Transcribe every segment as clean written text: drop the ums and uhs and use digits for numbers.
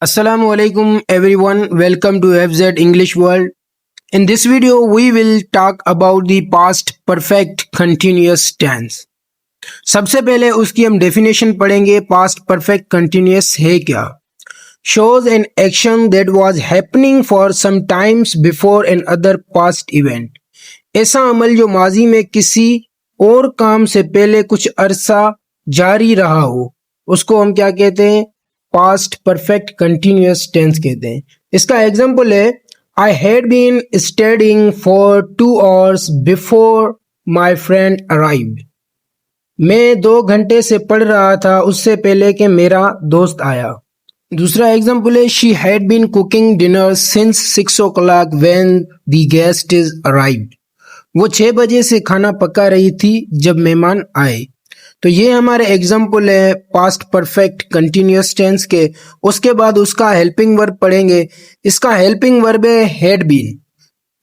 Assalamu alaikum everyone, welcome to FZ English World. In this video we will talk about the past perfect continuous tense. सबसे पहले उसकी हम definition पढ़ेंगे past perfect continuous है क्या. Shows an action that was happening for some times before an other past event. ऐसा अमल जो माजी में किसी और काम से पहले कुछ अरसा जारी रहा हो उसको हम क्या कहते हैं, पास्ट परफेक्ट कंटिन्यूअस टेंस कहते हैं. इसका एग्जांपल है, I had been studying for 2 hours before my friend arrived. मैं 2 घंटे से पढ़ रहा था उससे पहले कि मेरा दोस्त आया. दूसरा एग्जांपल है, she had been cooking dinner since 6 o'clock when the guest is arrived. वो 6 बजे से खाना पका रही थी जब मेहमान आए. तो ये हमारे एग्जाम्पल है पास्ट परफेक्ट कंटिन्यूअस टेंस के. उसके बाद उसका हेल्पिंग वर्ब पढ़ेंगे. इसका हेल्पिंग वर्ब है हैड बीन,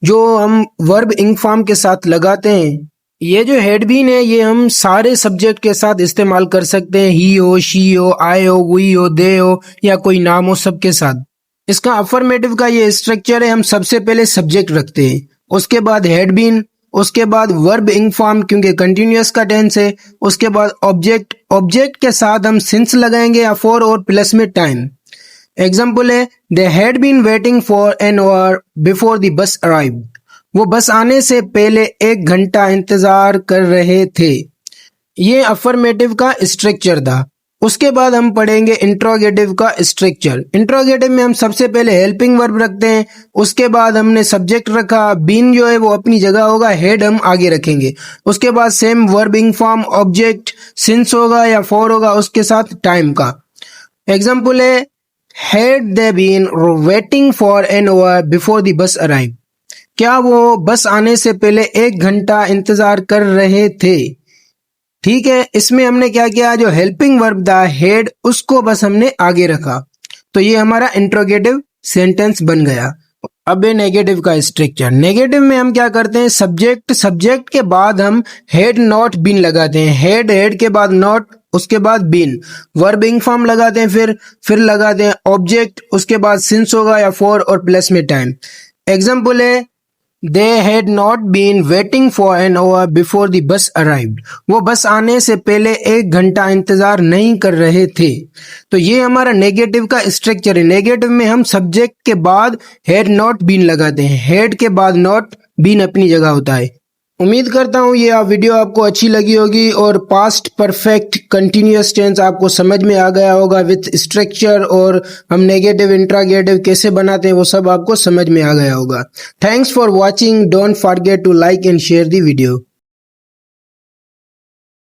जो हम वर्ब इंग फॉर्म के साथ लगाते हैं. ये जो हैड बीन है ये हम सारे सब्जेक्ट के साथ इस्तेमाल कर सकते हैं. ही हो, शी हो, आई हो, वी हो, दे हो या कोई नाम हो, सबके साथ. इसका अफर्मेटिव का ये स्ट्रक्चर है, हम सबसे पहले सब्जेक्ट रखते हैं, उसके बाद हैड बीन, उसके बाद वर्ब इंग फॉर्म क्योंकि कंटिन्यूअस का टेंस है, उसके बाद ऑब्जेक्ट, ऑब्जेक्ट के साथ हम सिंस लगाएंगे या फॉर और प्लस में टाइम. एग्जाम्पल है, they had been waiting for an hour before the bus arrived. वो बस आने से पहले 1 घंटा इंतजार कर रहे थे. ये अफर्मेटिव का स्ट्रक्चर था. उसके बाद हम पढ़ेंगे इंट्रोगेटिव का स्ट्रक्चर. इंट्रोगेटिव में हम सबसे पहले हेल्पिंग वर्ब रखते हैं, उसके बाद हमने सब्जेक्ट रखा, बीन जो है वो अपनी जगह होगा, हेड हम आगे रखेंगे, उसके बाद सेम वर्ब इंग फॉर्म, ऑब्जेक्ट, सिंस होगा या फॉर होगा, उसके साथ टाइम का. एग्जाम्पल है, had they been waiting for an hour before the bus arrive. क्या वो बस आने से पहले 1 घंटा इंतजार कर रहे थे. ठीक है, इसमें हमने क्या किया, जो हेल्पिंग वर्ब था हेड उसको बस हमने आगे रखा. तो ये हमारा इंट्रोगेटिव सेंटेंस बन गया. अब है नेगेटिव का स्ट्रक्चर. नेगेटिव में हम क्या करते हैं, सब्जेक्ट, सब्जेक्ट के बाद हम हेड नॉट बीन लगाते हैं. हेड, हेड के बाद नॉट, उसके बाद बीन, वर्ब इंग फॉर्म लगाते हैं, फिर लगाते हैं ऑब्जेक्ट, उसके बाद सिंस होगा या फॉर और प्लस में टाइम. एग्जाम्पल है, they had not been waiting for an hour before the bus arrived. वो बस आने से पहले 1 घंटा इंतजार नहीं कर रहे थे. तो ये हमारा नेगेटिव का स्ट्रक्चर है. नेगेटिव में हम सब्जेक्ट के बाद हैड नॉट बीन लगाते हैं, हेड के बाद नॉट, बीन अपनी जगह होता है. उम्मीद करता हूँ ये वीडियो आपको अच्छी लगी होगी और पास्ट परफेक्ट कंटिन्यूअस टेंस आपको समझ में आ गया होगा विथ स्ट्रक्चर, और हम नेगेटिव इंट्रोगेटिव कैसे बनाते हैं वो सब आपको समझ में आ गया होगा. Thanks for watching. Don't forget to like and share the video.